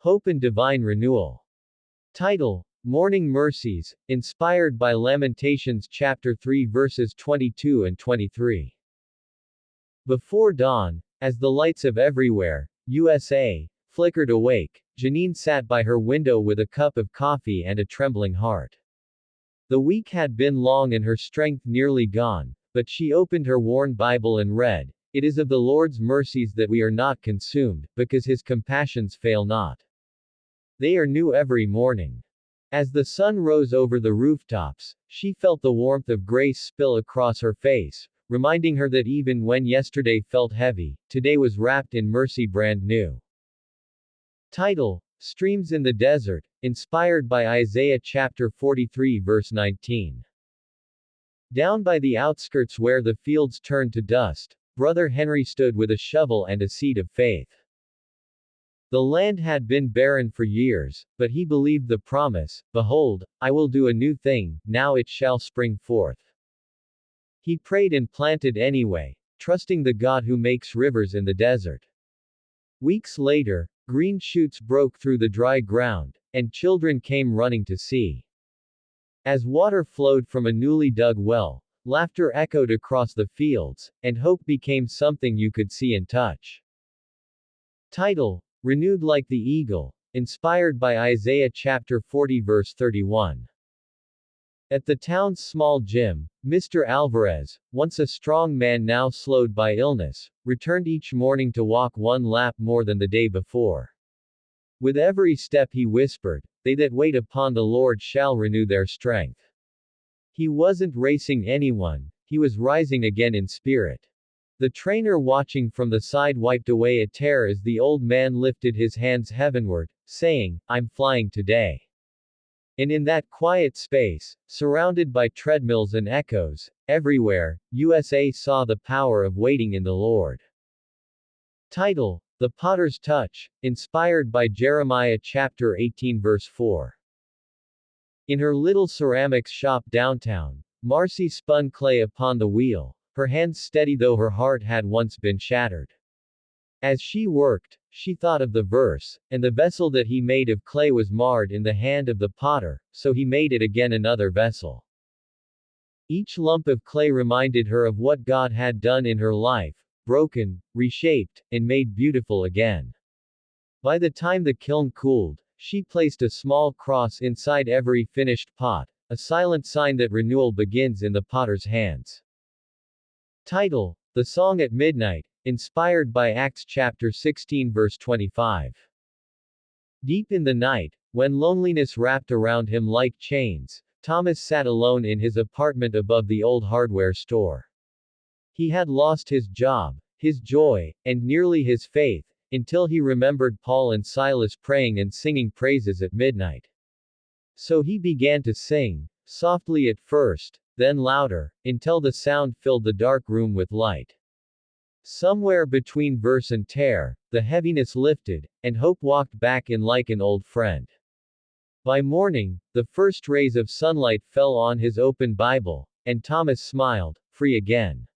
Hope and Divine Renewal. Title: Morning Mercies, inspired by Lamentations chapter 3 verses 22 and 23. Before dawn, as the lights of EveryWhere, USA, flickered awake, Janine sat by her window with a cup of coffee and a trembling heart. The week had been long and her strength nearly gone, but she opened her worn Bible and read, "It is of the Lord's mercies that we are not consumed, because his compassions fail not. They are new every morning." As the sun rose over the rooftops, she felt the warmth of grace spill across her face, reminding her that even when yesterday felt heavy, today was wrapped in mercy brand new. Title: Streams in the Desert, inspired by Isaiah chapter 43 verse 19. Down by the outskirts where the fields turned to dust, Brother Henry stood with a shovel and a seed of faith. The land had been barren for years, but he believed the promise, "Behold, I will do a new thing, now it shall spring forth." He prayed and planted anyway, trusting the God who makes rivers in the desert. Weeks later, green shoots broke through the dry ground, and children came running to see. As water flowed from a newly dug well, laughter echoed across the fields, and hope became something you could see and touch. Title: Renewed like the Eagle, inspired by Isaiah chapter 40 verse 31. At the town's small gym, Mr. Alvarez, once a strong man now slowed by illness, returned each morning to walk one lap more than the day before. With every step he whispered, "They that wait upon the Lord shall renew their strength." He wasn't racing anyone, he was rising again in spirit. The trainer watching from the side wiped away a tear as the old man lifted his hands heavenward, saying, "I'm flying today." And in that quiet space, surrounded by treadmills and echoes, EveryWhere, USA saw the power of waiting in the Lord. Title: The Potter's Touch, inspired by Jeremiah chapter 18 verse 4. In her little ceramics shop downtown, Marcy spun clay upon the wheel, her hands steady though her heart had once been shattered. As she worked, she thought of the verse, "And the vessel that he made of clay was marred in the hand of the potter, so he made it again another vessel." Each lump of clay reminded her of what God had done in her life, broken, reshaped, and made beautiful again. By the time the kiln cooled, she placed a small cross inside every finished pot, a silent sign that renewal begins in the potter's hands. Title: The Song at Midnight, inspired by Acts chapter 16 verse 25. Deep in the night, when loneliness wrapped around him like chains, Thomas sat alone in his apartment above the old hardware store. He had lost his job, his joy, and nearly his faith, until he remembered Paul and Silas praying and singing praises at midnight. So he began to sing, softly at first, then louder, until the sound filled the dark room with light. Somewhere between verse and tear, the heaviness lifted, and hope walked back in like an old friend. By morning, the first rays of sunlight fell on his open Bible, and Thomas smiled, free again.